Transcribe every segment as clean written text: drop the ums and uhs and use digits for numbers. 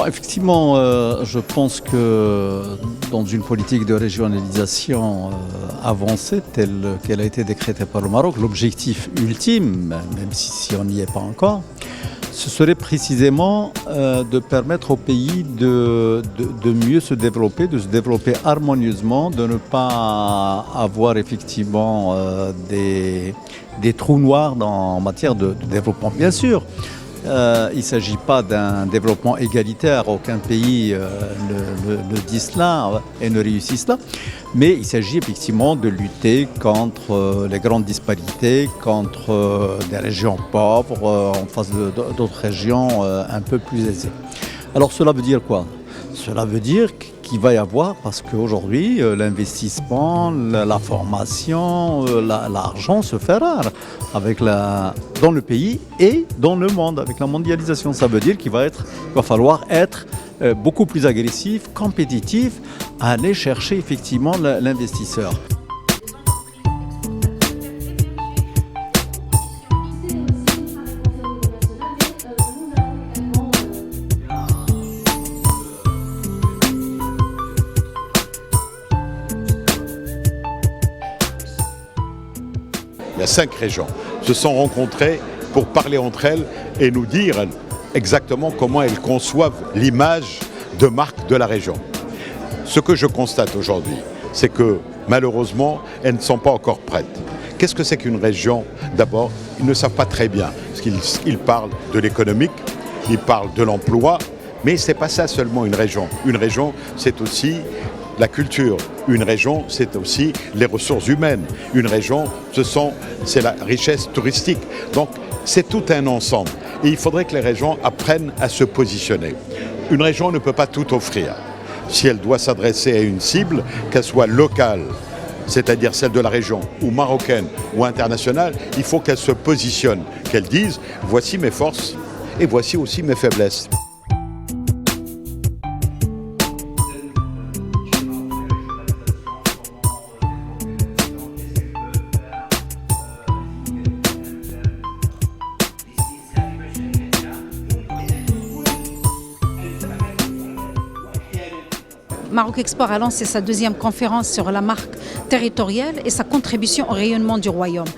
Effectivement, je pense que dans une politique de régionalisation avancée telle qu'elle a été décrétée par le Maroc, l'objectif ultime, même si on n'y est pas encore, ce serait précisément de permettre au pays de mieux se développer harmonieusement, de ne pas avoir effectivement des trous noirs en matière de développement. Bien sûr, il ne s'agit pas d'un développement égalitaire, aucun pays ne dit cela et ne réussit cela, mais il s'agit effectivement de lutter contre les grandes disparités, contre des régions pauvres en face d'autres régions un peu plus aisées. Alors cela veut dire quoi ? Cela veut dire qu'il va y avoir, parce qu'aujourd'hui, l'investissement, la formation, l'argent se fait rare dans le pays et dans le monde, avec la mondialisation. Ça veut dire qu'il va falloir être beaucoup plus agressif, compétitif, à aller chercher effectivement l'investisseur. Il y a 5 régions se sont rencontrées pour parler entre elles et nous dire exactement comment elles conçoivent l'image de marque de la région. Ce que je constate aujourd'hui, c'est que malheureusement, elles ne sont pas encore prêtes. Qu'est-ce que c'est qu'une région ? D'abord, ils ne savent pas très bien, parce qu'ils parlent de l'économique, ils parlent de l'emploi, mais ce n'est pas ça seulement une région. Une région, c'est aussi la culture. Une région, c'est aussi les ressources humaines. Une région, c'est la richesse touristique. Donc, c'est tout un ensemble. Et il faudrait que les régions apprennent à se positionner. Une région ne peut pas tout offrir. Si elle doit s'adresser à une cible, qu'elle soit locale, c'est-à-dire celle de la région, ou marocaine, ou internationale, il faut qu'elle se positionne, qu'elle dise « voici mes forces et voici aussi mes faiblesses ». Maroc Export a lancé sa deuxième conférence sur la marque territoriale et sa contribution au rayonnement du royaume.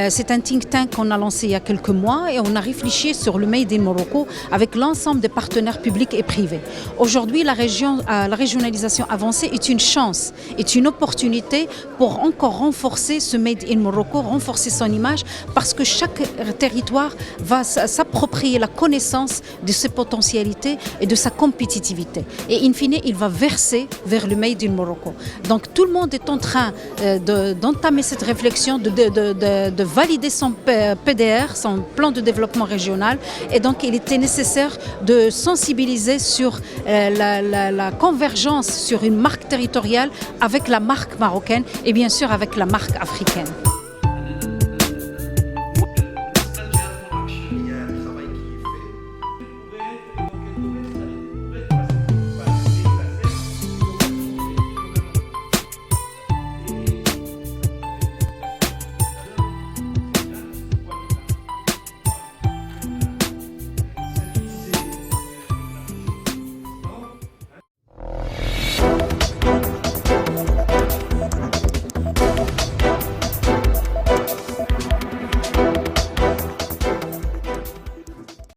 C'est un think tank qu'on a lancé il y a quelques mois et on a réfléchi sur le Made in Morocco avec l'ensemble des partenaires publics et privés. Aujourd'hui, la régionalisation avancée est une chance, est une opportunité pour encore renforcer ce Made in Morocco, renforcer son image, parce que chaque territoire va s'approprier la connaissance de ses potentialités et de sa compétitivité. Et in fine, il va verser vers le Made in Morocco. Donc tout le monde est en train d'entamer cette réflexion, de valider son PDR, son plan de développement régional, et donc il était nécessaire de sensibiliser sur la convergence sur une marque territoriale avec la marque marocaine et bien sûr avec la marque africaine.